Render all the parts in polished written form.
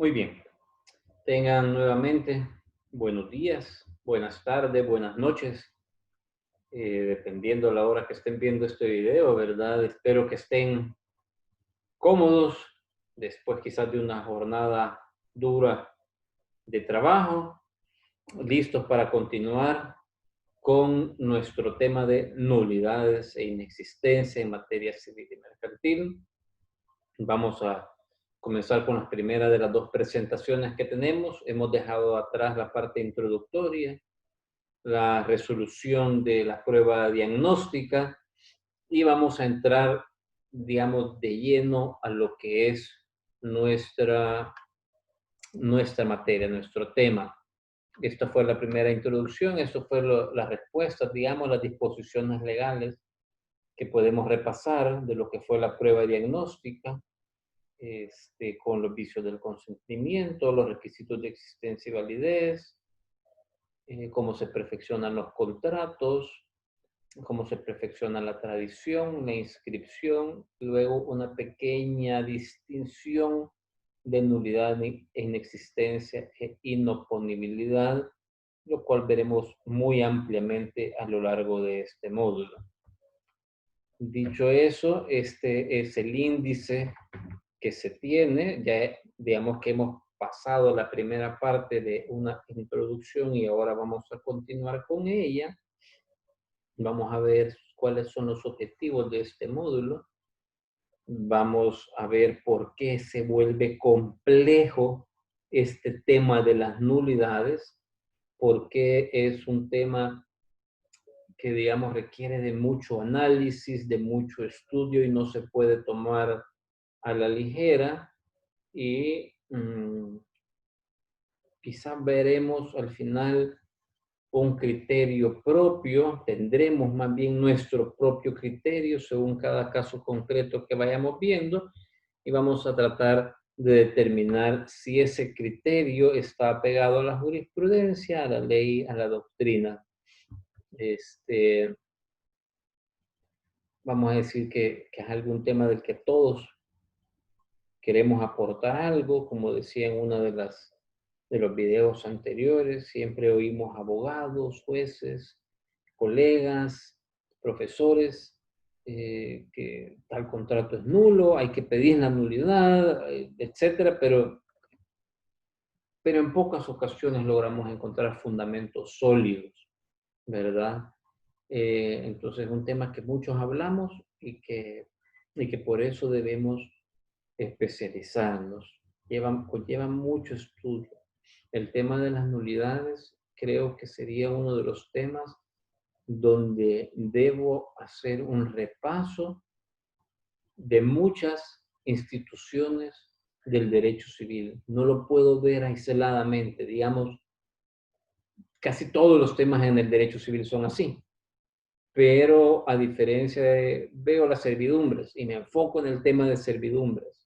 Muy bien. Tengan nuevamente buenos días, buenas tardes, buenas noches, dependiendo la hora que estén viendo este video, ¿verdad? Espero que estén cómodos después quizás de una jornada dura de trabajo, listos para continuar con nuestro tema de nulidades e inexistencia en materia civil y mercantil. Vamos a comenzar con las primeras de las dos presentaciones que tenemos. Hemos dejado atrás la parte introductoria, la resolución de la prueba diagnóstica y vamos a entrar, digamos, de lleno a lo que es nuestra, nuestra materia, nuestro tema. Esta fue la primera introducción, esto fue las respuestas, digamos, las disposiciones legales que podemos repasar de lo que fue la prueba diagnóstica. Con los vicios del consentimiento, los requisitos de existencia y validez, cómo se perfeccionan los contratos, cómo se perfecciona la tradición, la inscripción, luego una pequeña distinción de nulidad e inexistencia e inoponibilidad, lo cual veremos muy ampliamente a lo largo de este módulo. Dicho eso, este es el índice que se tiene, ya digamos que hemos pasado la primera parte de una introducción y ahora vamos a continuar con ella. Vamos a ver cuáles son los objetivos de este módulo. Vamos a ver por qué se vuelve complejo este tema de las nulidades, por qué es un tema que, digamos, requiere de mucho análisis, de mucho estudio y no se puede tomar a la ligera. Y quizás veremos al final un criterio propio, tendremos más bien nuestro propio criterio según cada caso concreto que vayamos viendo y vamos a tratar de determinar si ese criterio está apegado a la jurisprudencia, a la ley, a la doctrina. Vamos a decir que es algún tema del que todos queremos aportar algo, como decía en una de los videos anteriores, siempre oímos abogados, jueces, colegas, profesores, que tal contrato es nulo, hay que pedir la nulidad, etcétera, pero en pocas ocasiones logramos encontrar fundamentos sólidos, ¿verdad? Entonces es un tema que muchos hablamos y que por eso debemos especializarnos. Conlleva mucho estudio. El tema de las nulidades creo que sería uno de los temas donde debo hacer un repaso de muchas instituciones del derecho civil. No lo puedo ver aisladamente. Digamos, casi todos los temas en el derecho civil son así. Pero a diferencia veo las servidumbres y me enfoco en el tema de servidumbres.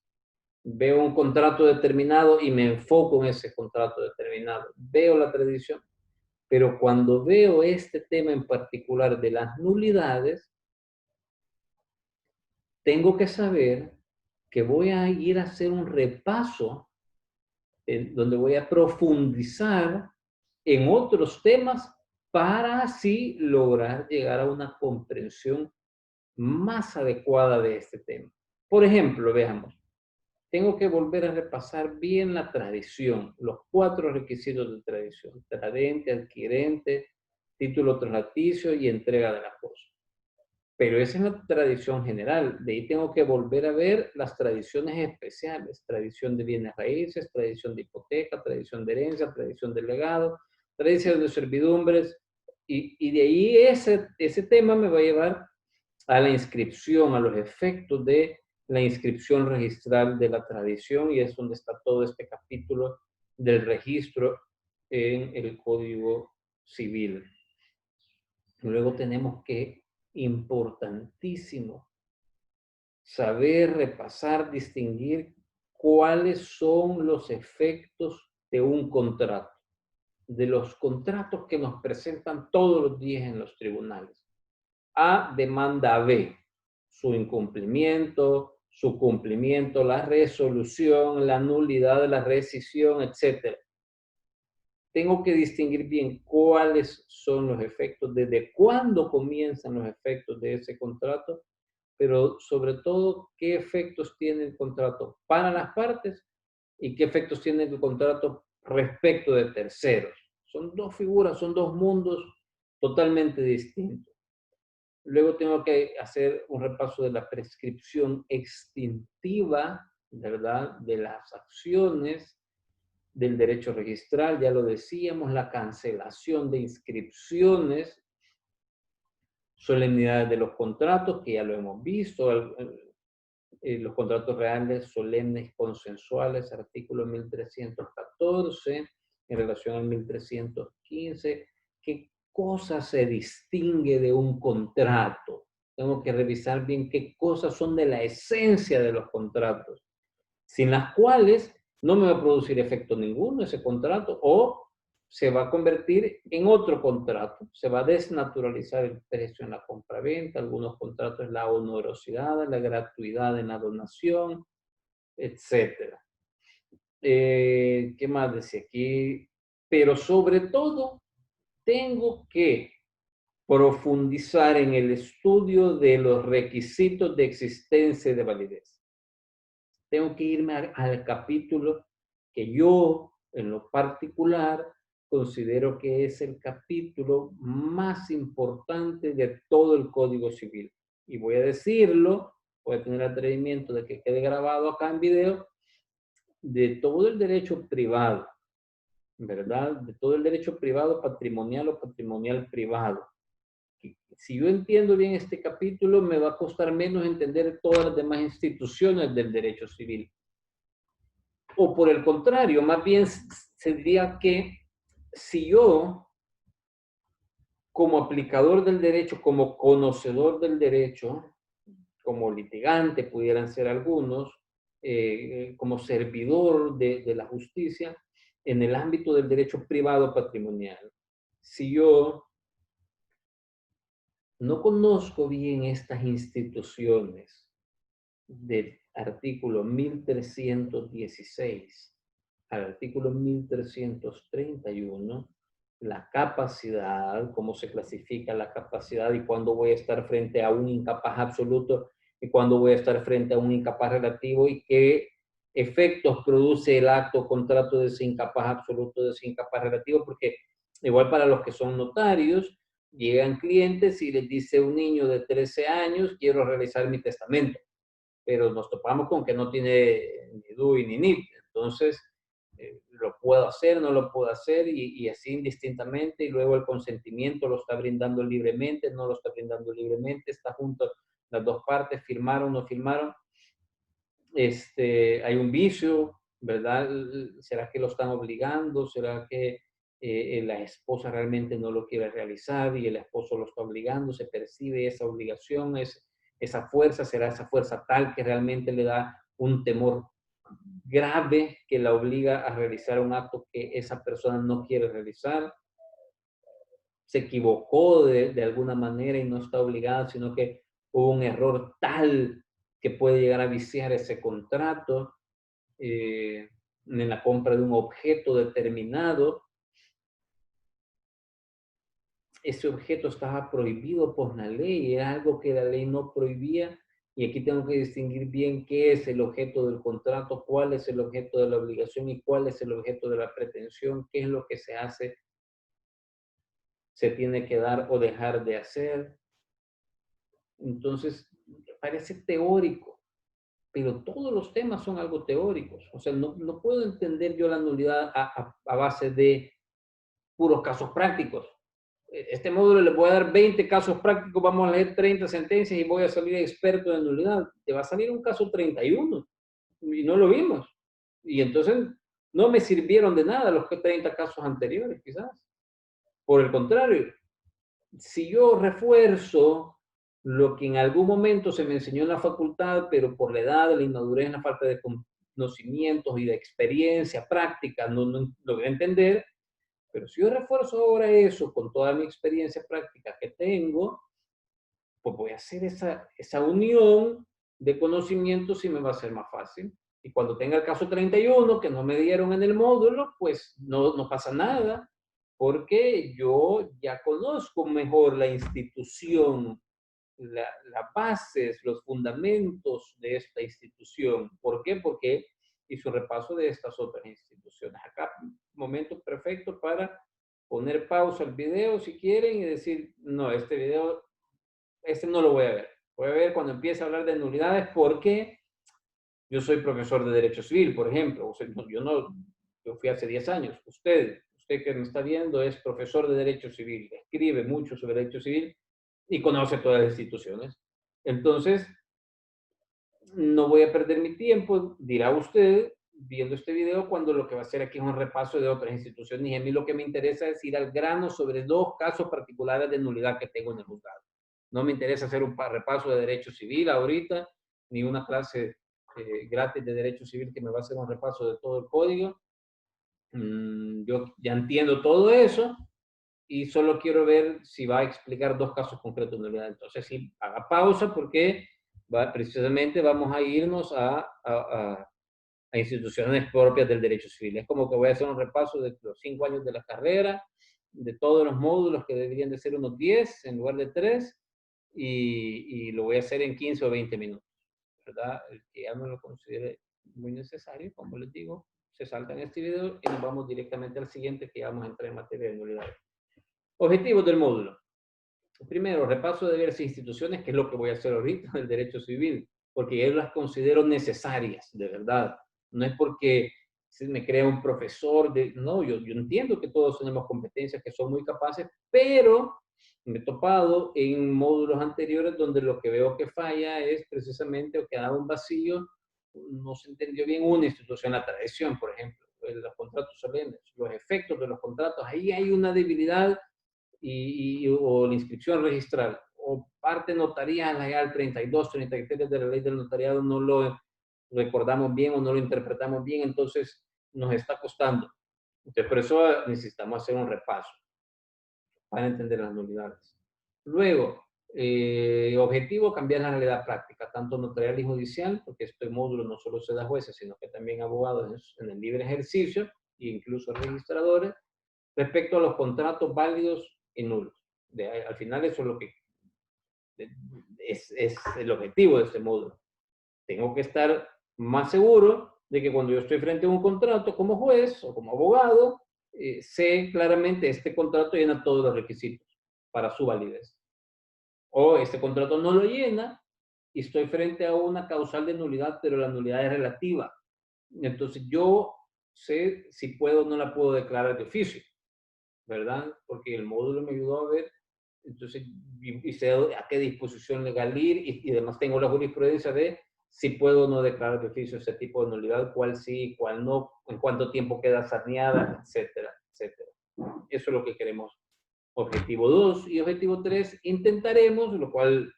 Veo un contrato determinado y me enfoco en ese contrato determinado. Veo la tradición. Pero cuando veo este tema en particular de las nulidades, tengo que saber que voy a ir a hacer un repaso donde voy a profundizar en otros temas para así lograr llegar a una comprensión más adecuada de este tema. Por ejemplo, veamos, tengo que volver a repasar bien la tradición, los 4 requisitos de tradición: tradente, adquirente, título traslaticio y entrega de la cosa. Pero esa es la tradición general. De ahí tengo que volver a ver las tradiciones especiales: tradición de bienes raíces, tradición de hipoteca, tradición de herencia, tradición de legado, tradición de servidumbres. Y de ahí ese tema me va a llevar a la inscripción, a los efectos de la inscripción registral de la tradición, y es donde está todo este capítulo del registro en el Código Civil. Luego tenemos que, importantísimo, saber repasar, distinguir cuáles son los efectos de un contrato, de los contratos que nos presentan todos los días en los tribunales. A demanda B, su incumplimiento, su cumplimiento, la resolución, la nulidad de la rescisión, etc. Tengo que distinguir bien cuáles son los efectos, desde cuándo comienzan los efectos de ese contrato, pero sobre todo qué efectos tiene el contrato para las partes y qué efectos tiene el contrato respecto de terceros. Son dos figuras, son dos mundos totalmente distintos. Luego tengo que hacer un repaso de la prescripción extintiva, ¿verdad? De las acciones, del derecho registral, ya lo decíamos, la cancelación de inscripciones, solemnidades de los contratos, que ya lo hemos visto, los contratos reales, solemnes, consensuales, artículo 1314, en relación al 1315, qué cosa se distingue de un contrato. Tengo que revisar bien qué cosas son de la esencia de los contratos, sin las cuales no me va a producir efecto ninguno ese contrato, o se va a convertir en otro contrato, se va a desnaturalizar el precio en la compraventa, algunos contratos la onerosidad, la gratuidad en la donación, etc. ¿Qué más decía aquí? Pero sobre todo, tengo que profundizar en el estudio de los requisitos de existencia y de validez. Tengo que irme al capítulo que yo, en lo particular, considero que es el capítulo más importante de todo el Código Civil. Y voy a decirlo, voy a tener el atrevimiento de que quede grabado acá en video, de todo el derecho privado, ¿verdad? De todo el derecho privado patrimonial o patrimonial privado. Si yo entiendo bien este capítulo, me va a costar menos entender todas las demás instituciones del derecho civil. O por el contrario, más bien se diría que si yo, como aplicador del derecho, como conocedor del derecho, como litigante pudieran ser algunos, como servidor de la justicia, en el ámbito del derecho privado patrimonial, si yo no conozco bien estas instituciones del artículo 1316 al artículo 1331, la capacidad, cómo se clasifica la capacidad y cuándo voy a estar frente a un incapaz absoluto y cuándo voy a estar frente a un incapaz relativo y qué efectos produce el acto contrato de ese incapaz absoluto, de ese incapaz relativo, porque igual para los que son notarios, llegan clientes y les dice un niño de 13 años, quiero realizar mi testamento, pero nos topamos con que no tiene ni DUI ni NIP. Entonces, lo puedo hacer, no lo puedo hacer, y así indistintamente, y luego el consentimiento lo está brindando libremente, no lo está brindando libremente, está junto las dos partes, firmaron, no firmaron, hay un vicio, ¿verdad? ¿Será que lo están obligando? ¿Será que la esposa realmente no lo quiere realizar y el esposo lo está obligando? ¿Se percibe esa obligación, esa fuerza? ¿Será esa fuerza tal que realmente le da un temor grave que la obliga a realizar un acto que esa persona no quiere realizar? ¿Se equivocó de alguna manera y no está obligada, sino que hubo un error tal que puede llegar a viciar ese contrato en la compra de un objeto determinado? Ese objeto estaba prohibido por la ley, era algo que la ley no prohibía, y aquí tengo que distinguir bien qué es el objeto del contrato, cuál es el objeto de la obligación y cuál es el objeto de la pretensión, qué es lo que se hace, se tiene que dar o dejar de hacer. Entonces, parece teórico, pero todos los temas son algo teóricos. O sea, no puedo entender yo la nulidad a base de puros casos prácticos. Este módulo le voy a dar 20 casos prácticos, vamos a leer 30 sentencias y voy a salir experto en nulidad. Te va a salir un caso 31 y no lo vimos. Y entonces no me sirvieron de nada los 30 casos anteriores, quizás. Por el contrario, si yo refuerzo lo que en algún momento se me enseñó en la facultad, pero por la edad, la inmadurez, la falta de conocimientos y de experiencia práctica, no logré entender, pero si yo refuerzo ahora eso con toda mi experiencia práctica que tengo, pues voy a hacer esa unión de conocimiento, sí me va a ser más fácil. Y cuando tenga el caso 31, que no me dieron en el módulo, pues no pasa nada, porque yo ya conozco mejor la institución, las bases, los fundamentos de esta institución. ¿Por qué? Porque hizo un repaso de estas otras instituciones. Acá, momento perfecto para poner pausa al video si quieren y decir, no, este video, este no lo voy a ver. Voy a ver cuando empiece a hablar de nulidades porque yo soy profesor de Derecho Civil, por ejemplo. O sea, yo fui hace 10 años. Usted que me está viendo es profesor de Derecho Civil, escribe mucho sobre Derecho Civil y conoce todas las instituciones. Entonces, no voy a perder mi tiempo, dirá usted, viendo este video, cuando lo que va a hacer aquí es un repaso de otras instituciones. Y a mí lo que me interesa es ir al grano sobre 2 casos particulares de nulidad que tengo en el juzgado. No me interesa hacer un repaso de Derecho Civil ahorita, ni una clase gratis de Derecho Civil que me va a hacer un repaso de todo el código. Yo ya entiendo todo eso y solo quiero ver si va a explicar 2 casos concretos de nulidad. Entonces, sí, haga pausa porque precisamente vamos a irnos a instituciones propias del derecho civil. Es como que voy a hacer un repaso de los 5 años de la carrera, de todos los módulos que deberían de ser unos 10 en lugar de 3, y lo voy a hacer en 15 o 20 minutos, ¿verdad? El que ya no lo considere muy necesario, como les digo, se salta en este video y nos vamos directamente al siguiente, que ya vamos a entrar en materia de nulidades. Objetivos del módulo. Primero, repaso de diversas instituciones, que es lo que voy a hacer ahorita del derecho civil, porque yo las considero necesarias, de verdad. No es porque se me crea un profesor, no, yo entiendo que todos tenemos competencias, que son muy capaces, pero me he topado en módulos anteriores donde lo que veo que falla es precisamente o que da un vacío, no se entendió bien una institución, la tradición, por ejemplo, los contratos solemnes, los efectos de los contratos, ahí hay una debilidad o la inscripción registral o parte notarial, legal 32, 33 de la ley del notariado no lo recordamos bien o no lo interpretamos bien, entonces nos está costando. Entonces, por eso necesitamos hacer un repaso para entender las nulidades. Luego, objetivo, cambiar la realidad práctica, tanto notarial y judicial, porque este módulo no solo se da a jueces, sino que también a abogados en el libre ejercicio e incluso registradores, respecto a los contratos válidos y nulos. Al final eso es lo que es el objetivo de este módulo. Tengo que estar más seguro de que cuando yo estoy frente a un contrato como juez o como abogado, sé claramente este contrato llena todos los requisitos para su validez. O este contrato no lo llena y estoy frente a una causal de nulidad, pero la nulidad es relativa. Entonces yo sé si puedo o no la puedo declarar de oficio, ¿verdad? Porque el módulo me ayudó a ver, entonces, y sé a qué disposición legal ir y además tengo la jurisprudencia de si puedo o no declarar de oficio ese tipo de nulidad, cuál sí, cuál no, en cuánto tiempo queda saneada, etcétera, etcétera. Eso es lo que queremos. Objetivo 2 y objetivo 3, intentaremos, lo cual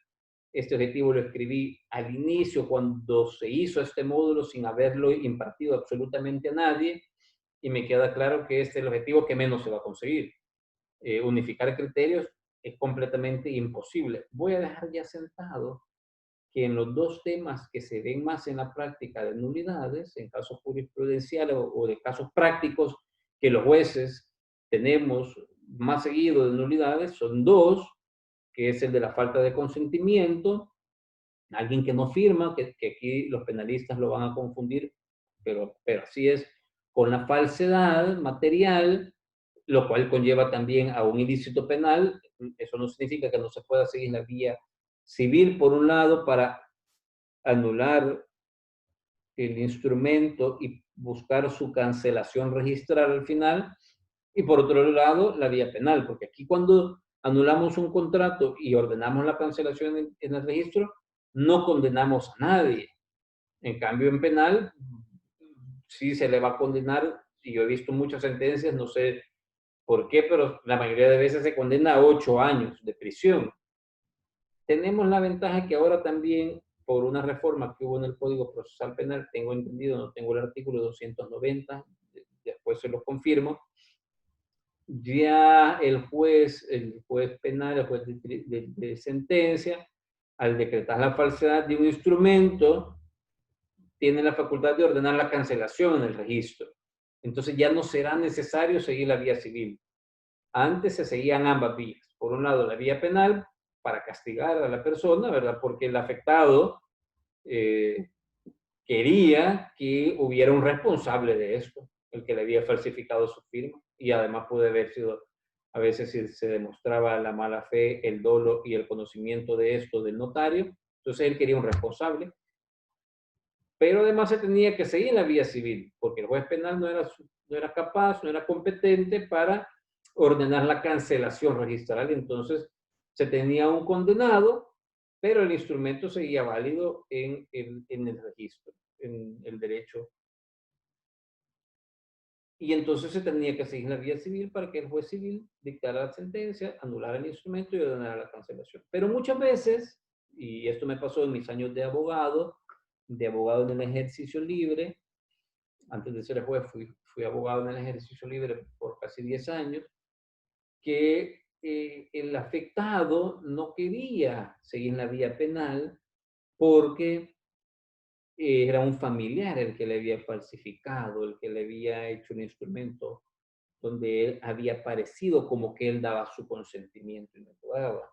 este objetivo lo escribí al inicio cuando se hizo este módulo sin haberlo impartido absolutamente a nadie, y me queda claro que este es el objetivo que menos se va a conseguir. Unificar criterios es completamente imposible. Voy a dejar ya sentado que en los 2 temas que se ven más en la práctica de nulidades, en casos jurisprudenciales o de casos prácticos que los jueces tenemos más seguido de nulidades, son 2, que es el de la falta de consentimiento, alguien que no firma, que aquí los penalistas lo van a confundir, pero así es, con la falsedad material, lo cual conlleva también a un ilícito penal. Eso no significa que no se pueda seguir la vía civil, por un lado, para anular el instrumento y buscar su cancelación registral al final, y por otro lado, la vía penal, porque aquí cuando anulamos un contrato y ordenamos la cancelación en el registro, no condenamos a nadie. En cambio, en penal, sí se le va a condenar, y yo he visto muchas sentencias, no sé por qué, pero la mayoría de veces se condena a 8 años de prisión. Tenemos la ventaja que ahora también, por una reforma que hubo en el Código Procesal Penal, tengo entendido, no tengo el artículo 290, después se lo confirmo, ya el juez penal, el juez de sentencia, al decretar la falsedad de un instrumento, tiene la facultad de ordenar la cancelación en el registro. Entonces ya no será necesario seguir la vía civil. Antes se seguían ambas vías. Por un lado, la vía penal para castigar a la persona, ¿verdad? Porque el afectado quería que hubiera un responsable de esto, el que le había falsificado su firma, y además puede haber sido, a veces si se demostraba la mala fe, el dolo y el conocimiento de esto del notario, entonces él quería un responsable, pero además se tenía que seguir la vía civil, porque el juez penal no era capaz, no era competente para ordenar la cancelación registral, entonces se tenía un condenado, pero el instrumento seguía válido en el registro, en el derecho. Y entonces se tenía que seguir la vía civil para que el juez civil dictara la sentencia, anulara el instrumento y ordenara la cancelación. Pero muchas veces, y esto me pasó en mis años de abogado en el ejercicio libre, antes de ser juez fui abogado en el ejercicio libre por casi 10 años, que el afectado no quería seguir la vía penal porque era un familiar el que le había falsificado, el que le había hecho un instrumento donde él había parecido como que él daba su consentimiento y no lo daba.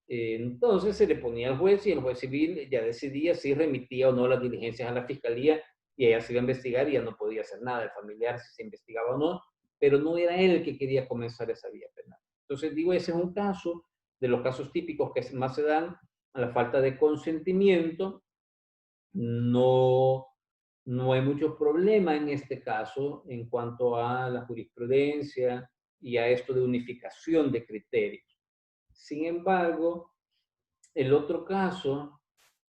Entonces se le ponía al juez y el juez civil ya decidía si remitía o no las diligencias a la fiscalía y ella se iba a investigar y ya no podía hacer nada, el familiar si se investigaba o no, pero no era él el que quería comenzar esa vía penal. Entonces digo, ese es un caso de los casos típicos que más se dan a la falta de consentimiento. No, no hay mucho problema en este caso en cuanto a la jurisprudencia y a esto de unificación de criterios. Sin embargo, el otro caso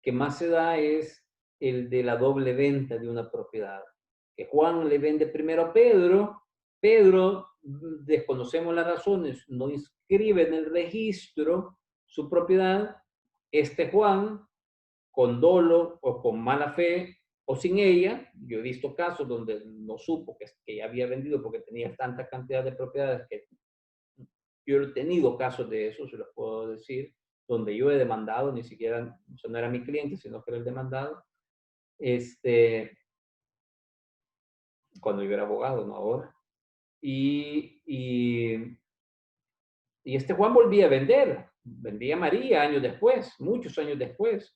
que más se da es el de la doble venta de una propiedad. Que Juan le vende primero a Pedro, Pedro, desconocemos las razones, no inscribe en el registro su propiedad, este Juan, con dolo o con mala fe o sin ella, yo he visto casos donde no supo que ya había vendido porque tenía tanta cantidad de propiedades que yo he tenido casos de eso, se los puedo decir, donde yo he demandado, ni siquiera, o sea, no era mi cliente, sino que era el demandado, cuando yo era abogado, no ahora. Y este Juan volvía a vender, vendía a María años después, muchos años después,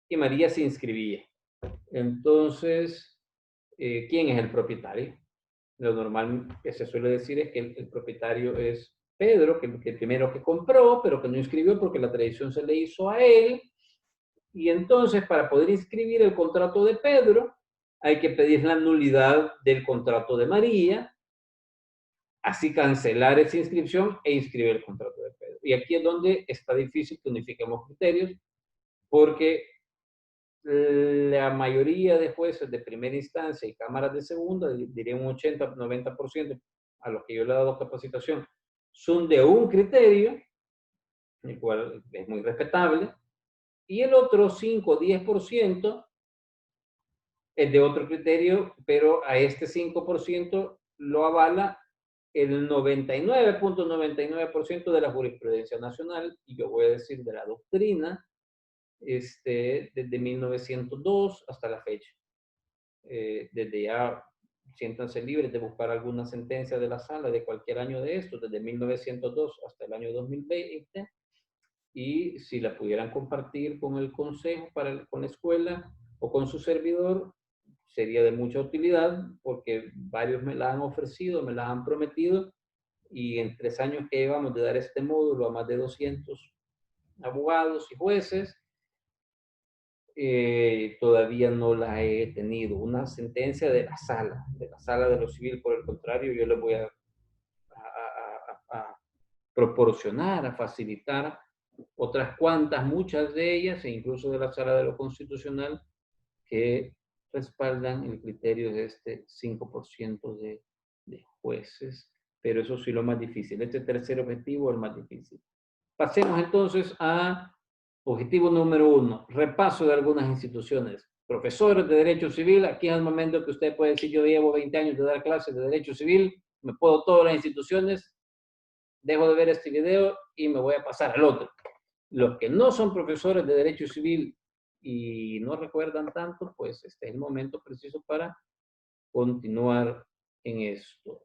y María se inscribía. Entonces, ¿quién es el propietario? Lo normal que se suele decir es que el propietario es Pedro, que el primero que compró, pero que no inscribió porque la tradición se le hizo a él. Y entonces, para poder inscribir el contrato de Pedro, hay que pedir la nulidad del contrato de María, así cancelar esa inscripción e inscribir el contrato de Pedro. Y aquí es donde está difícil que unifiquemos criterios, porque la mayoría de jueces de primera instancia y cámaras de segunda, diría un 80-90%, a los que yo le he dado capacitación, son de un criterio, el cual es muy respetable, y el otro 5-10% es de otro criterio, pero a este 5% lo avala el 99.99% de la jurisprudencia nacional, y yo voy a decir de la doctrina, desde 1902 hasta la fecha. Desde ya siéntanse libres de buscar alguna sentencia de la sala de cualquier año de esto, desde 1902 hasta el año 2020, y si la pudieran compartir con el consejo, con la escuela o con su servidor, sería de mucha utilidad porque varios me la han ofrecido, me la han prometido, y en 3 años que llevamos de dar este módulo a más de 200 abogados y jueces, todavía no la he tenido. Una sentencia de la sala de lo civil, por el contrario, yo les voy a proporcionar, a facilitar otras cuantas, muchas de ellas, e incluso de la sala de lo constitucional, que respaldan el criterio de este 5% de jueces, pero eso sí lo más difícil. Este tercer objetivo es el más difícil. Pasemos entonces a objetivo número 1, repaso de algunas instituciones. Profesores de Derecho Civil, aquí es el momento que usted puede decir, yo llevo 20 años de dar clases de Derecho Civil, me puedo todas las instituciones, dejo de ver este video y me voy a pasar al otro. Los que no son profesores de Derecho Civil y no recuerdan tanto, pues este es el momento preciso para continuar en esto.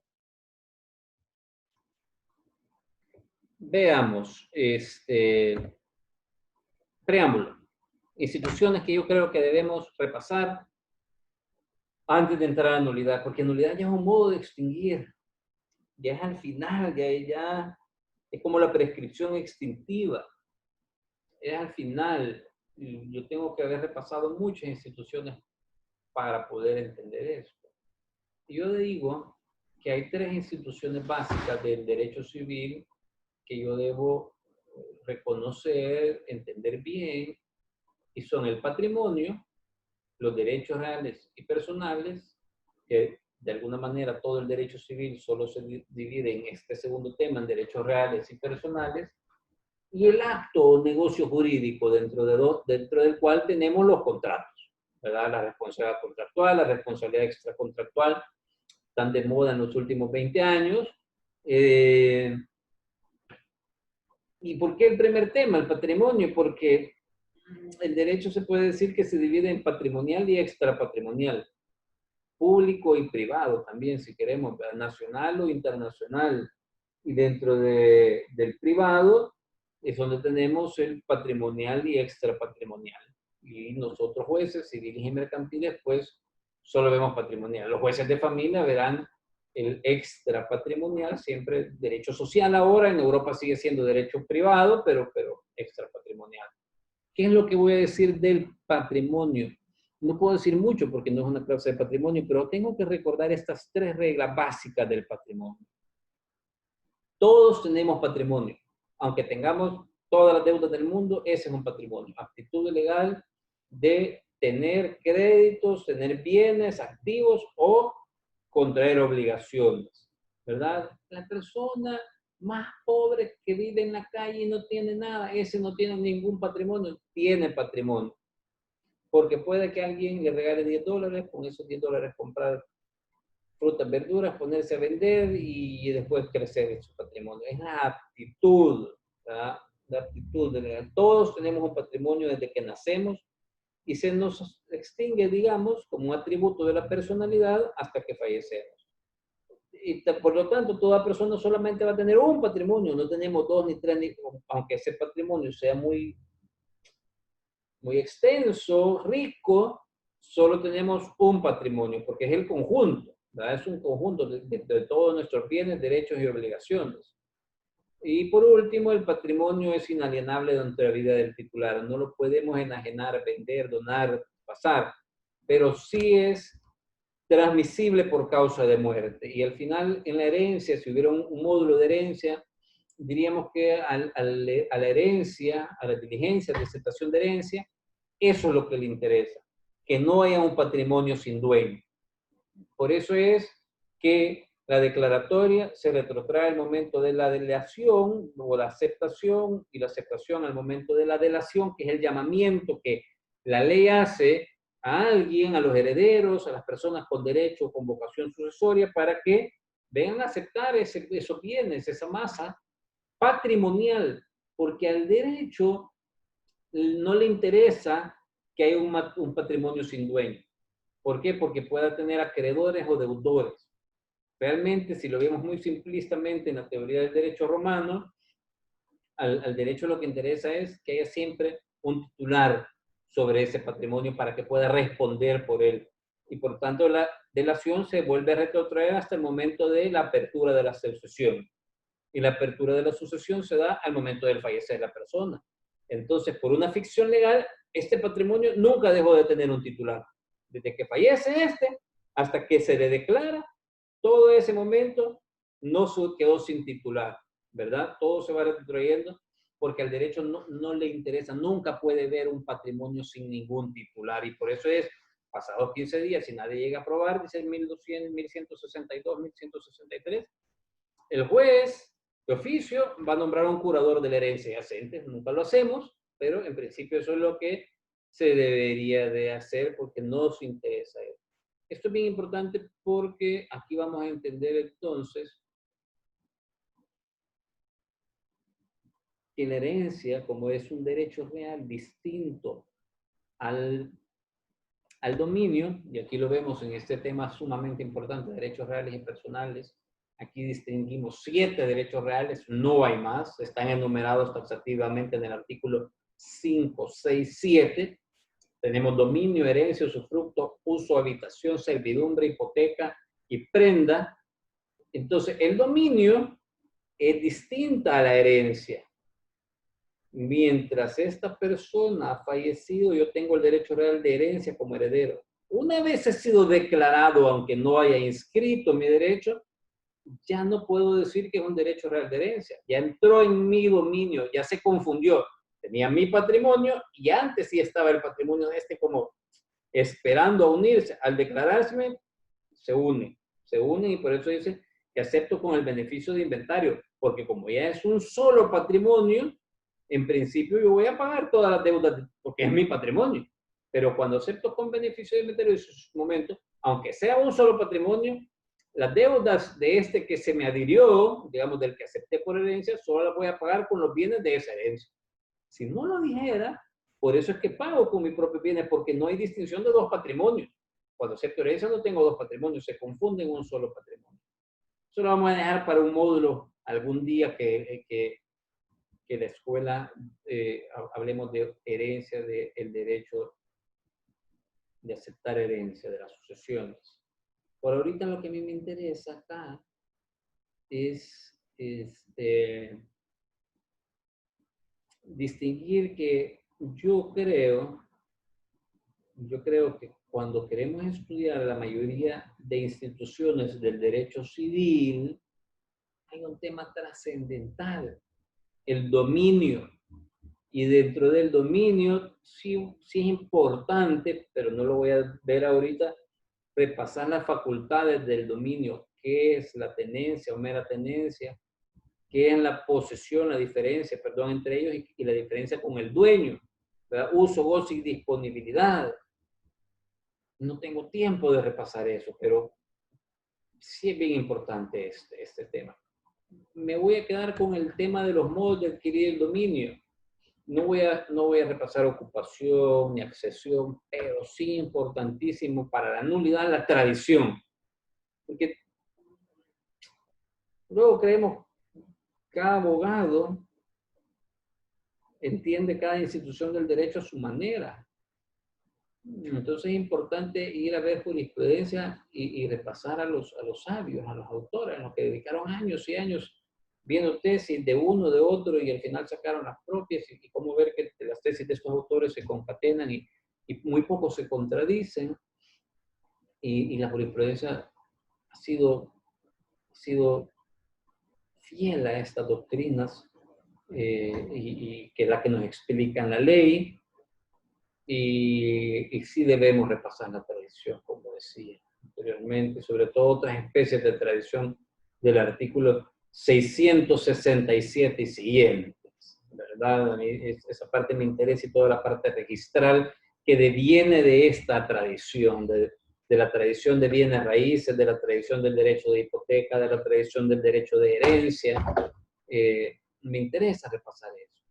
Veamos, preámbulo. Instituciones que yo creo que debemos repasar antes de entrar a nulidad, porque nulidad ya es un modo de extinguir, ya es al final, ya es como la prescripción extintiva, es al final. Yo tengo que haber repasado muchas instituciones para poder entender esto. Yo digo que hay tres instituciones básicas del derecho civil que yo debo reconocer, entender bien, y son el patrimonio, los derechos reales y personales, que de alguna manera todo el derecho civil solo se divide en este segundo tema, en derechos reales y personales, y el acto o negocio jurídico dentro del cual tenemos los contratos, ¿verdad? La responsabilidad contractual, la responsabilidad extracontractual, están de moda en los últimos 20 años. ¿Y por qué el primer tema, el patrimonio? Porque el derecho se puede decir que se divide en patrimonial y extrapatrimonial, público y privado también, si queremos, nacional o internacional. Y dentro del privado es donde tenemos el patrimonial y extrapatrimonial. Y nosotros jueces civiles y mercantiles, pues solo vemos patrimonial. Los jueces de familia verán el extrapatrimonial, siempre derecho social ahora, en Europa sigue siendo derecho privado, pero extrapatrimonial. ¿Qué es lo que voy a decir del patrimonio? No puedo decir mucho porque no es una clase de patrimonio, pero tengo que recordar estas tres reglas básicas del patrimonio. Todos tenemos patrimonio. Aunque tengamos todas las deudas del mundo, ese es un patrimonio. Aptitud legal de tener créditos, tener bienes activos o contraer obligaciones, ¿verdad? La persona más pobre que vive en la calle y no tiene nada, ese no tiene ningún patrimonio, tiene patrimonio. Porque puede que alguien le regale $10, con esos $10 comprar frutas, verduras, ponerse a vender y después crecer en su patrimonio. Es la aptitud, ¿verdad? La aptitud. Todos tenemos un patrimonio desde que nacemos y se nos extingue, digamos, como un atributo de la personalidad hasta que fallecemos. Y por lo tanto, toda persona solamente va a tener un patrimonio, no tenemos dos ni tres, aunque ese patrimonio sea muy extenso, rico, solo tenemos un patrimonio, porque es el conjunto, ¿verdad? Es un conjunto de todos nuestros bienes, derechos y obligaciones. Y por último, el patrimonio es inalienable dentro de la vida del titular. No lo podemos enajenar, vender, donar, pasar, pero sí es transmisible por causa de muerte. Y al final, en la herencia, si hubiera un módulo de herencia, diríamos que a la herencia, a la diligencia de aceptación de herencia, eso es lo que le interesa, que no haya un patrimonio sin dueño. Por eso es que la declaratoria se retrotrae al momento de la delación o la aceptación, y la aceptación al momento de la delación, que es el llamamiento que la ley hace a alguien, a los herederos, a las personas con derecho o con vocación sucesoria, para que vengan a aceptar esos bienes, esa masa patrimonial, porque al derecho no le interesa que haya un patrimonio sin dueño. ¿Por qué? Porque pueda tener acreedores o deudores. Realmente, si lo vemos muy simplistamente en la teoría del derecho romano, al derecho lo que interesa es que haya siempre un titular sobre ese patrimonio para que pueda responder por él. Y por tanto, la delación se vuelve a retrotraer hasta el momento de la apertura de la sucesión. Y la apertura de la sucesión se da al momento del fallecer de la persona. Entonces, por una ficción legal, este patrimonio nunca dejó de tener un titular. Desde que fallece este hasta que se le declara, todo ese momento no quedó sin titular, ¿verdad? Todo se va retrotrayendo porque al derecho no le interesa, nunca puede ver un patrimonio sin ningún titular, y por eso es, pasados 15 días, si nadie llega a probar, dice el 1200, 1162, 1163, el juez de oficio va a nombrar un curador de la herencia yacente. Nunca lo hacemos, pero en principio eso es lo que se debería de hacer porque nos interesa eso. Esto es bien importante porque aquí vamos a entender entonces que la herencia, como es un derecho real distinto al dominio, y aquí lo vemos en este tema sumamente importante, derechos reales y personales. Aquí distinguimos 7 derechos reales, no hay más, están enumerados taxativamente en el artículo 5, 6, 7. Tenemos dominio, herencia, usufructo, uso, habitación, servidumbre, hipoteca y prenda. Entonces, el dominio es distinta a la herencia. Mientras esta persona ha fallecido, yo tengo el derecho real de herencia como heredero. Una vez he sido declarado, aunque no haya inscrito mi derecho, ya no puedo decir que es un derecho real de herencia. Ya entró en mi dominio, ya se confundió. Tenía mi patrimonio y antes sí estaba el patrimonio de este como esperando a unirse. Al declararse, se unen y por eso dice que acepto con el beneficio de inventario, porque como ya es un solo patrimonio, en principio yo voy a pagar todas las deudas porque es mi patrimonio. Pero cuando acepto con beneficio de inventario, en su momento, aunque sea un solo patrimonio, las deudas de este que se me adhirió, digamos, del que acepté por herencia, solo las voy a pagar con los bienes de esa herencia. Si no lo dijera, por eso es que pago con mis propios bienes, porque no hay distinción de dos patrimonios. Cuando acepto herencia no tengo dos patrimonios, se confunden un solo patrimonio. Eso lo vamos a dejar para un módulo algún día que la escuela hablemos de herencia, del derecho de aceptar herencia, de las sucesiones. Por ahorita lo que a mí me interesa acá es distinguir que yo creo que cuando queremos estudiar la mayoría de instituciones del derecho civil, hay un tema trascendental, el dominio. Y dentro del dominio, sí es importante, pero no lo voy a ver ahorita, repasar las facultades del dominio. ¿Qué es la tenencia o mera tenencia? ¿Qué es la posesión, la diferencia, perdón, entre ellos y la diferencia con el dueño? ¿Verdad? Uso, goce y disponibilidad. No tengo tiempo de repasar eso, pero sí es bien importante este tema. Me voy a quedar con el tema de los modos de adquirir el dominio. No voy a repasar ocupación ni accesión, pero sí importantísimo para la nulidad la tradición. Porque luego creemos, cada abogado entiende cada institución del derecho a su manera. Entonces es importante ir a ver jurisprudencia y repasar a los sabios, a los autores, a los que dedicaron años y años viendo tesis de uno, de otro, y al final sacaron las propias, y cómo ver que las tesis de estos autores se concatenan y muy pocos se contradicen, y la jurisprudencia ha sido fiel a estas doctrinas, y que es la que nos explican la ley. Y sí debemos repasar la tradición, como decía anteriormente, sobre todo otras especies de tradición del artículo 667 y siguientes, ¿verdad? A mí esa parte me interesa, y toda la parte registral que deviene de esta tradición, de la tradición de bienes raíces, de la tradición del derecho de hipoteca, de la tradición del derecho de herencia. Me interesa repasar eso.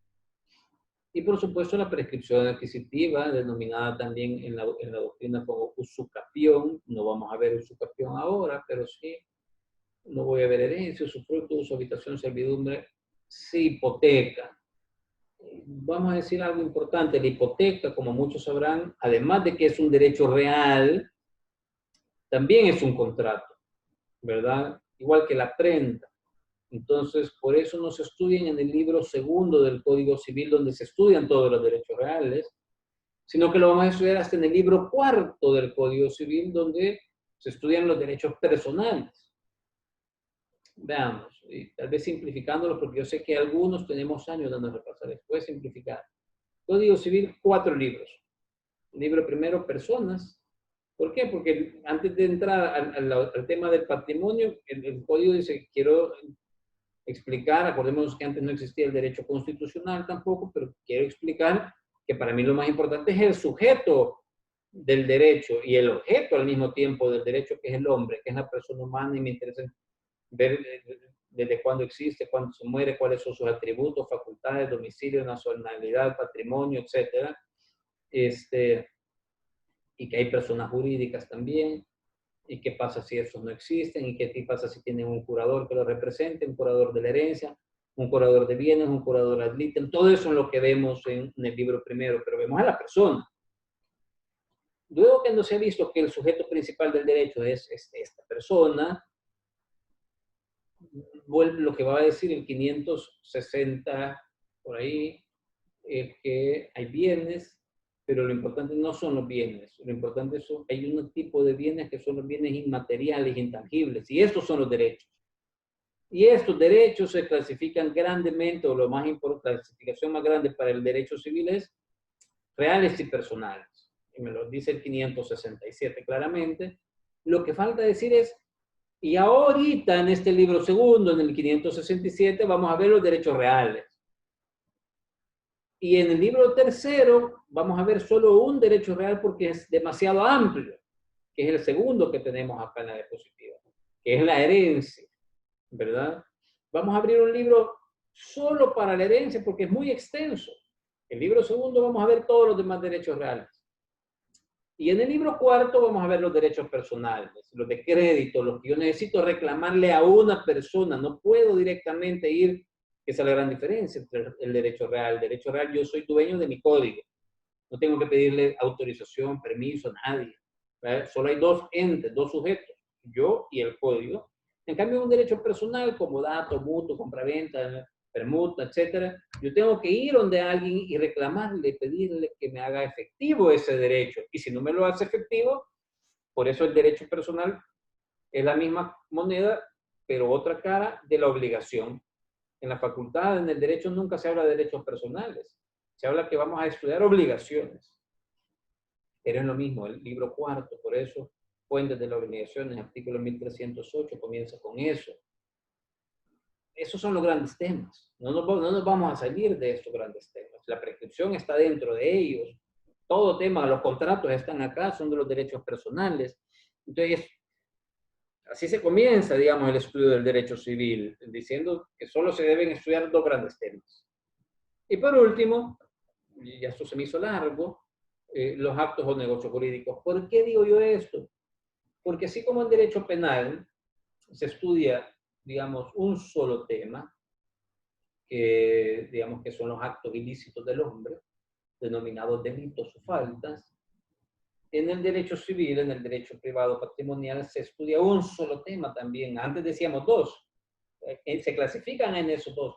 Y por supuesto la prescripción adquisitiva, denominada también en la doctrina como usucapión. No vamos a ver usucapión ahora, pero sí, no voy a ver herencia, usufructo, uso, habitación, servidumbre, sí, hipoteca. Vamos a decir algo importante, la hipoteca, como muchos sabrán, además de que es un derecho real, también es un contrato, ¿verdad? Igual que la prenda. Entonces, por eso no se estudian en el libro segundo del Código Civil, donde se estudian todos los derechos reales, sino que lo vamos a estudiar hasta en el libro cuarto del Código Civil, donde se estudian los derechos personales. Veamos, y tal vez simplificándolo, porque yo sé que algunos tenemos años dando a repasar esto. Voy a simplificar. Código Civil, 4 libros. Libro primero, personas. ¿Por qué? Porque antes de entrar al tema del patrimonio, el Código dice, quiero explicar, acordémonos que antes no existía el derecho constitucional tampoco, pero quiero explicar que para mí lo más importante es el sujeto del derecho y el objeto al mismo tiempo del derecho, que es el hombre, que es la persona humana, y me interesa ver desde cuándo existe, cuándo se muere, cuáles son sus atributos, facultades, domicilio, nacionalidad, patrimonio, etcétera. Y que hay personas jurídicas también, y qué pasa si esos no existen, y qué pasa si tienen un curador que lo represente, un curador de la herencia, un curador de bienes, un curador ad litem. Todo eso es lo que vemos en el libro primero, pero vemos a la persona. Luego, cuando se ha visto que el sujeto principal del derecho es esta persona, lo que va a decir el 560, por ahí, es que hay bienes, pero lo importante no son los bienes, lo importante es que hay un tipo de bienes que son los bienes inmateriales, intangibles, y estos son los derechos. Y estos derechos se clasifican grandemente, o lo más importante, la clasificación más grande para el derecho civil es reales y personales. Y me lo dice el 567 claramente. Lo que falta decir es, y ahorita en este libro segundo, en el 567, vamos a ver los derechos reales. Y en el libro tercero vamos a ver solo un derecho real porque es demasiado amplio, que es el segundo que tenemos acá en la diapositiva, que es la herencia, ¿verdad? Vamos a abrir un libro solo para la herencia porque es muy extenso. El libro segundo vamos a ver todos los demás derechos reales. Y en el libro cuarto vamos a ver los derechos personales, los de crédito, los que yo necesito reclamarle a una persona. No puedo directamente ir, que esa es la gran diferencia entre el derecho real. El derecho real, yo soy dueño de mi código. No tengo que pedirle autorización, permiso a nadie. ¿Verdad? Solo hay dos entes, dos sujetos, yo y el código. En cambio, un derecho personal como dato, mutuo, compraventa, permuta, etcétera, yo tengo que ir donde alguien y reclamarle, pedirle que me haga efectivo ese derecho. Y si no me lo hace efectivo, por eso el derecho personal es la misma moneda, pero otra cara de la obligación. En la facultad, en el derecho, nunca se habla de derechos personales. Se habla que vamos a estudiar obligaciones. Pero es lo mismo, el libro cuarto, por eso, Fuentes de las Obligaciones, artículo 1308, comienza con eso. Esos son los grandes temas. No nos vamos a salir de estos grandes temas. La prescripción está dentro de ellos. Todo tema, los contratos están acá, son de los derechos personales. Entonces, así se comienza, digamos, el estudio del derecho civil, diciendo que solo se deben estudiar dos grandes temas. Y por último, y esto se me hizo largo, los actos o negocios jurídicos. ¿Por qué digo yo esto? Porque así como en derecho penal se estudia, digamos, un solo tema, que digamos que son los actos ilícitos del hombre, denominados delitos o faltas, en el derecho civil, en el derecho privado patrimonial, se estudia un solo tema también. Antes decíamos dos, se clasifican en esos dos.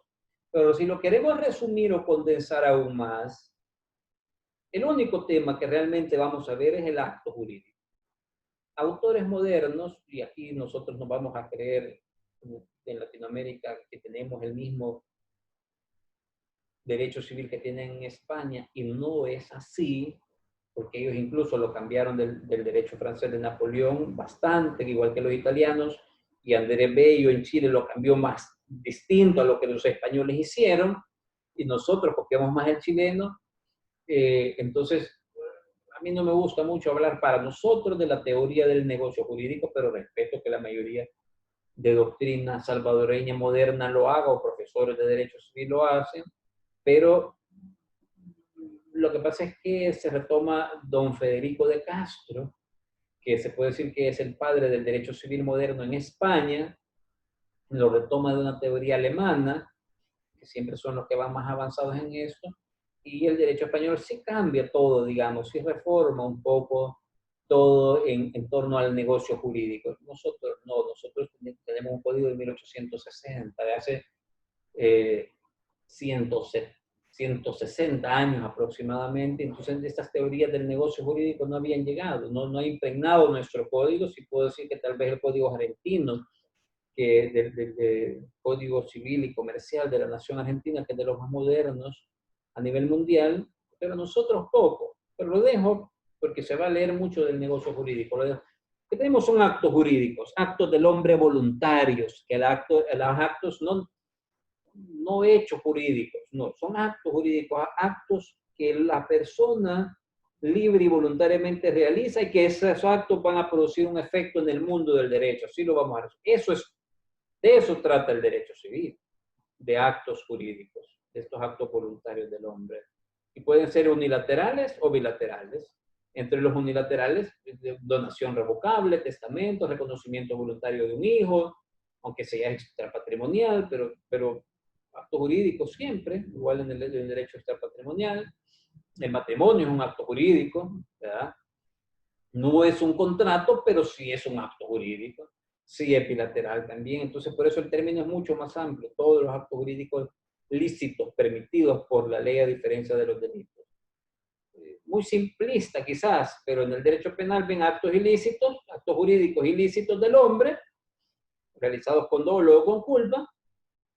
Pero si lo queremos resumir o condensar aún más, el único tema que realmente vamos a ver es el acto jurídico. Autores modernos, y aquí nosotros nos vamos a creer en Latinoamérica que tenemos el mismo derecho civil que tienen en España, y no es así, porque ellos incluso lo cambiaron del derecho francés de Napoleón bastante, igual que los italianos, y Andrés Bello en Chile lo cambió más distinto a lo que los españoles hicieron, y nosotros copiamos más el chileno. Entonces, a mí no me gusta mucho hablar para nosotros de la teoría del negocio jurídico, pero respeto que la mayoría de doctrina salvadoreña moderna lo haga, o profesores de derecho civil lo hacen, pero lo que pasa es que se retoma don Federico de Castro, que se puede decir que es el padre del derecho civil moderno en España, lo retoma de una teoría alemana, que siempre son los que van más avanzados en esto, y el derecho español sí cambia todo, digamos, sí reforma un poco todo en torno al negocio jurídico. Nosotros no, nosotros tenemos un código de 1860, de hace 160 años aproximadamente. Entonces estas teorías del negocio jurídico no habían llegado, no ha impregnado nuestro código. Si puedo decir que tal vez el código argentino, que del Código Civil y Comercial de la Nación Argentina, que es de los más modernos a nivel mundial, pero nosotros poco. Pero lo dejo porque se va a leer mucho del negocio jurídico. Lo dejo. Lo que tenemos son actos jurídicos, actos del hombre voluntarios, que los actos no hechos jurídicos, no, son actos jurídicos, actos que la persona libre y voluntariamente realiza, y que esos actos van a producir un efecto en el mundo del derecho. Así lo vamos a ver. Eso es De eso trata el derecho civil, de actos jurídicos, de estos actos voluntarios del hombre. Y pueden ser unilaterales o bilaterales. Entre los unilaterales, donación revocable, testamento, reconocimiento voluntario de un hijo, aunque sea extrapatrimonial, pero actos jurídicos siempre, igual en el derecho extrapatrimonial. El matrimonio es un acto jurídico, ¿verdad? No es un contrato, pero sí es un acto jurídico. Sí es bilateral también. Entonces, por eso el término es mucho más amplio. Todos los actos jurídicos lícitos, permitidos por la ley a diferencia de los delitos. Muy simplista quizás, pero en el derecho penal ven actos ilícitos, actos jurídicos ilícitos del hombre, realizados con dolo o con culpa,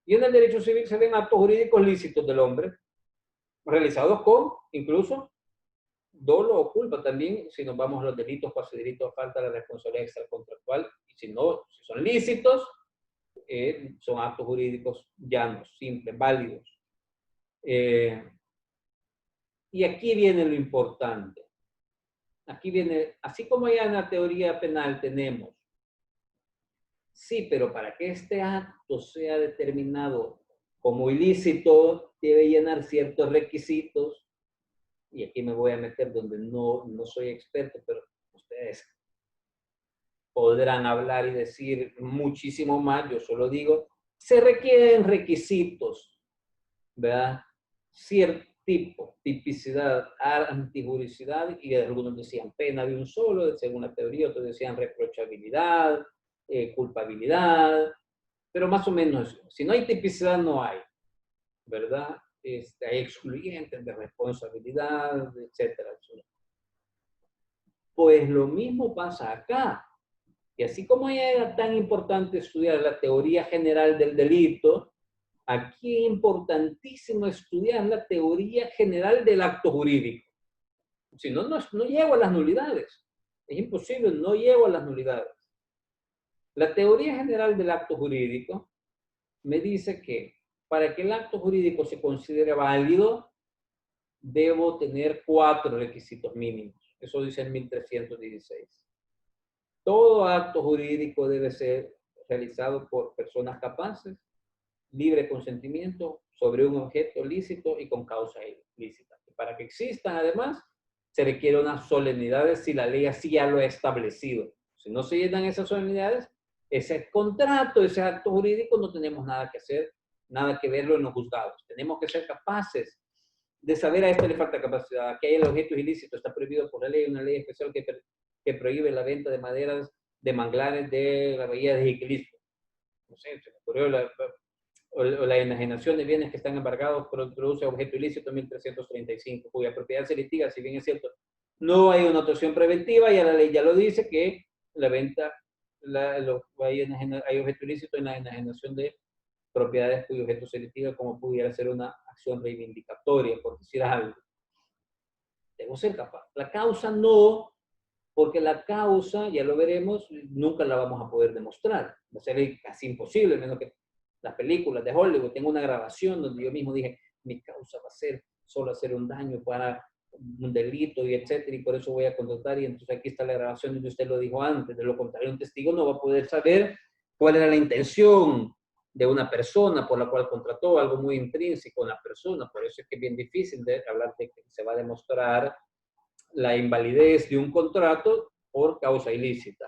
y en el derecho civil se ven actos jurídicos lícitos del hombre, realizados con, incluso, dolo o culpa también, si nos vamos a los delitos, cuasi delitos, falta la responsabilidad extracontractual, y si no, si son lícitos, son actos jurídicos llanos, simples, válidos. Y aquí viene lo importante. Aquí viene, así como ya en la teoría penal tenemos, sí, pero para que este acto sea determinado como ilícito, debe llenar ciertos requisitos, y aquí me voy a meter donde no soy experto, pero ustedes podrán hablar y decir muchísimo más, yo solo digo, se requieren requisitos, ¿verdad? Cierto tipo, tipicidad, antijuricidad, y algunos decían pena de un solo, según la teoría, otros decían reprochabilidad, culpabilidad, pero más o menos, si no hay tipicidad, no hay, ¿verdad? Hay excluyentes de responsabilidad, etcétera, etcétera. Pues lo mismo pasa acá. Y así como ya era tan importante estudiar la teoría general del delito, aquí es importantísimo estudiar la teoría general del acto jurídico. Si no, no llego a las nulidades. Es imposible, no llego a las nulidades. La teoría general del acto jurídico me dice que para que el acto jurídico se considere válido, debo tener 4 requisitos mínimos. Eso dice el 1316. Todo acto jurídico debe ser realizado por personas capaces, libre consentimiento, sobre un objeto lícito y con causa lícita. Y para que existan, además, se requieren unas solemnidades si la ley así ya lo ha establecido. Si no se llenan esas solemnidades, ese contrato, ese acto jurídico, no tenemos nada que hacer, nada que verlo en los juzgados. Tenemos que ser capaces de saber a esto le falta capacidad. Aquí hay el objeto ilícito, está prohibido por la ley, una ley especial que prohíbe la venta de maderas de manglares de la bahía de Jiquilisco. No sé, se me ocurrió o la enajenación de bienes que están embargados produce objeto ilícito 1335, cuya propiedad se litiga, si bien es cierto, no hay una actuación preventiva, ya la ley ya lo dice, que la venta, hay objeto ilícito en la enajenación de propiedades cuyo objeto se litiga, como pudiera ser una acción reivindicatoria, por decir algo. Debo ser capaz. La causa no, porque la causa, ya lo veremos, nunca la vamos a poder demostrar. Va a ser casi imposible, menos que las películas de Hollywood. Tengo una grabación donde yo mismo dije, mi causa va a ser solo hacer un daño para un delito y etcétera, y por eso voy a contratar, y entonces aquí está la grabación donde usted lo dijo antes. De lo contrario, un testigo no va a poder saber cuál era la intención de una persona por la cual contrató, algo muy intrínseco en la persona. Por eso es que es bien difícil de hablar de que se va a demostrar la invalidez de un contrato por causa ilícita.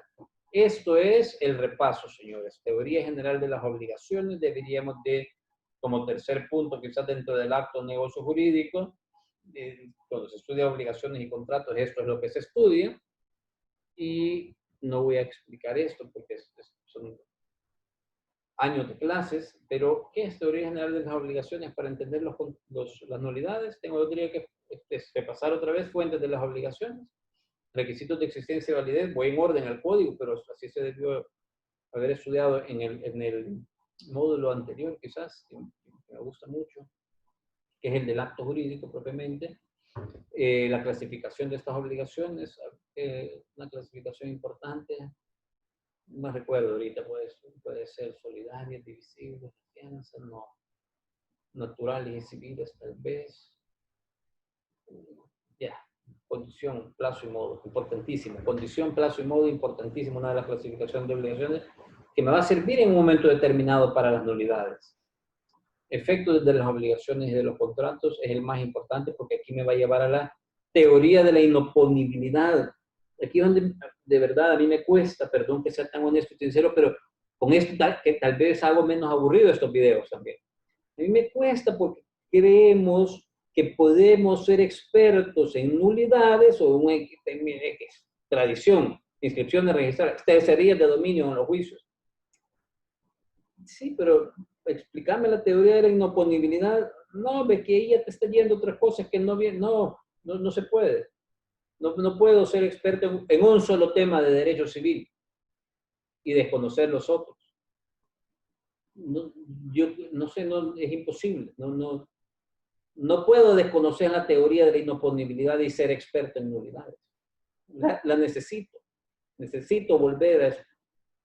Esto es el repaso, señores. Teoría general de las obligaciones. Deberíamos de, como tercer punto, quizás dentro del acto de negocio jurídico, cuando se estudia obligaciones y contratos, esto es lo que se estudia. Y no voy a explicar esto porque son años de clases, pero ¿qué es teoría general de las obligaciones? Para entender las nulidades, tendría que repasar otra vez fuentes de las obligaciones, requisitos de existencia y validez, voy en orden al código, pero así se debió haber estudiado en el módulo anterior, quizás, que me gusta mucho, que es el del acto jurídico propiamente. La clasificación de estas obligaciones, una clasificación importante, no recuerdo ahorita, puede ser solidarias, divisibles, fianzas, no, naturales y civiles tal vez. Ya, condición, plazo y modo, importantísimo. Condición, plazo y modo, importantísimo, una de las clasificaciones de obligaciones. que me va a servir en un momento determinado para las nulidades. Efecto de las obligaciones y de los contratos es el más importante porque aquí me va a llevar a la teoría de la inoponibilidad. Aquí es donde de verdad a mí me cuesta, perdón que sea tan honesto y sincero, pero con esto que tal vez hago menos aburrido estos videos también. A mí me cuesta porque creemos que podemos ser expertos en nulidades o en X, tradición, inscripciones registradas, tercerías de dominio en los juicios. Sí, pero explícame la teoría de la inoponibilidad. No, ve que ella te está yendo otras cosas que no bien, no se puede. No puedo ser experto en un solo tema de derecho civil y desconocer los otros. No, yo no sé, no, es imposible. No puedo desconocer la teoría de la inoponibilidad y ser experto en nulidades. La necesito. Necesito volver a eso.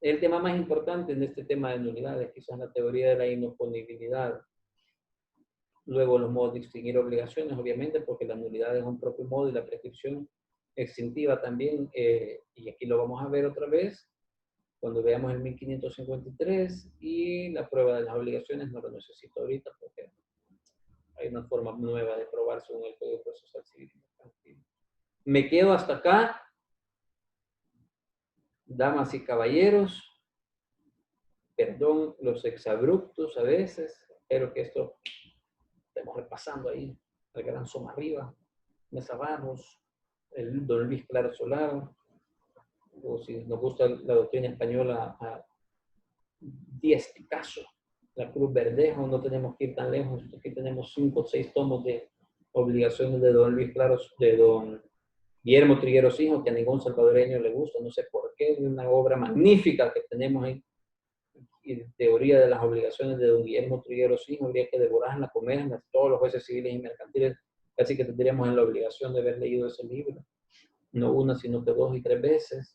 Es el tema más importante en este tema de nulidades, quizás la teoría de la inoponibilidad. Luego los modos de extinguir obligaciones, obviamente, porque la nulidad es un propio modo y la prescripción extintiva también, y aquí lo vamos a ver otra vez, cuando veamos el 1553 y la prueba de las obligaciones no lo necesito ahorita porque hay una forma nueva de probar según el Código Procesal Civil. Me quedo hasta acá, damas y caballeros, perdón los exabruptos a veces, espero que esto estemos repasando ahí, el gran Soma arriba, Mesa Barros, el don Luis Claro Solano, o si nos gusta la doctrina española, a Díaz Picasso, la Cruz Verdejo, no tenemos que ir tan lejos, aquí tenemos 5 o 6 tomos de obligaciones de don Luis Claro, de don Guillermo Trigueros Hijo, que a ningún salvadoreño le gusta, no sé por qué, es una obra magnífica que tenemos ahí, y teoría de las obligaciones de don Guillermo Trigueros Hijo, habría que devorarla, comerla, todos los jueces civiles y mercantiles, casi que tendríamos la obligación de haber leído ese libro, no una, sino que 2 y 3 veces.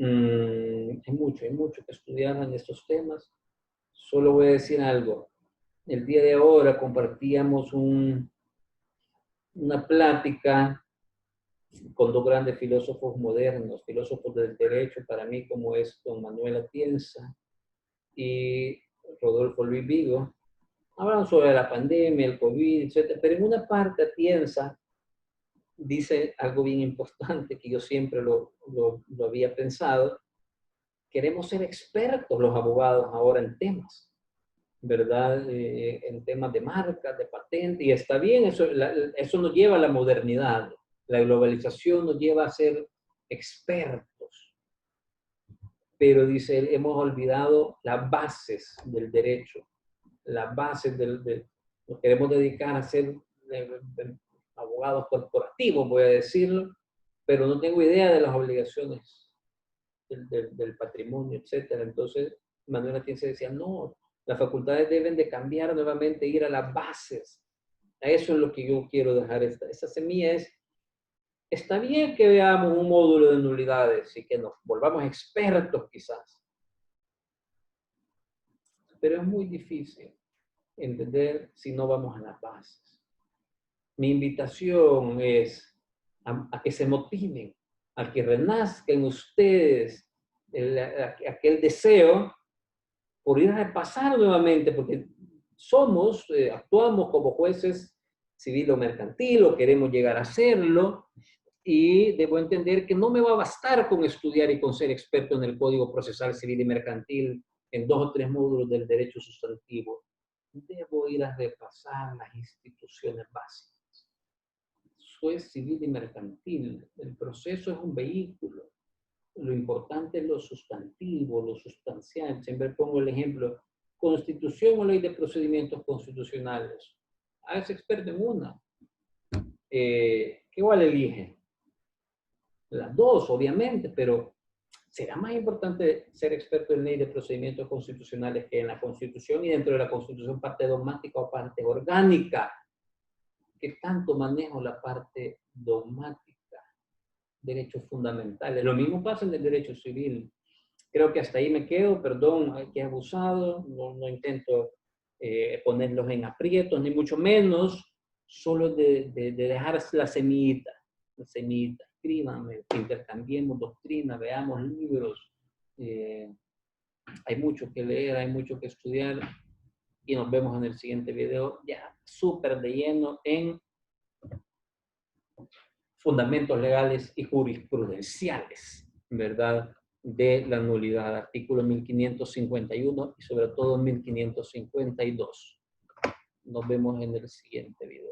Hay mucho que estudiar en estos temas. Solo voy a decir algo. El día de ahora compartíamos una plática con 2 grandes filósofos modernos, filósofos del derecho para mí, como es don Manuel Atienza y Rodolfo Luis Vigo. Hablan sobre la pandemia, el COVID, etc. Pero en una parte Atienza dice algo bien importante que yo siempre lo había pensado. Queremos ser expertos los abogados ahora en temas, ¿verdad? En temas de marcas, de patentes, y está bien, eso nos lleva a la modernidad. La globalización nos lleva a ser expertos, pero dice, hemos olvidado las bases del derecho, las bases nos queremos dedicar a ser abogados corporativos, voy a decirlo, pero no tengo idea de las obligaciones del patrimonio, etcétera. Entonces, Manuel Atienza decía, no, las facultades deben de cambiar nuevamente, ir a las bases. A eso es lo que yo quiero dejar. Esta semilla está bien que veamos un módulo de nulidades y que nos volvamos expertos quizás, pero es muy difícil entender si no vamos a las bases. Mi invitación es a que se motiven, a que renazca en ustedes aquel deseo por ir a repasar nuevamente, porque actuamos como jueces civil o mercantil, o queremos llegar a serlo, y debo entender que no me va a bastar con estudiar y con ser experto en el Código Procesal Civil y Mercantil, en 2 o 3 módulos del derecho sustantivo. Debo ir a repasar las instituciones básicas. Juez civil y mercantil, el proceso es un vehículo. Lo importante es lo sustantivo, lo sustancial. Siempre pongo el ejemplo, Constitución o Ley de Procedimientos Constitucionales. Es experto en una. ¿Qué igual elige? Las 2, obviamente, pero será más importante ser experto en Ley de Procedimientos Constitucionales que en la Constitución y dentro de la Constitución parte dogmática o parte orgánica. ¿Qué tanto manejo la parte dogmática? Derechos fundamentales. Lo mismo pasa en el derecho civil. Creo que hasta ahí me quedo, perdón, que he abusado, no intento ponerlos en aprietos, ni mucho menos, solo de dejar la semillita, escríbanme, intercambiemos doctrina, veamos libros, hay mucho que leer, hay mucho que estudiar y nos vemos en el siguiente video ya súper de lleno en fundamentos legales y jurisprudenciales, ¿verdad? De la nulidad, artículo 1551 y sobre todo 1552. Nos vemos en el siguiente video.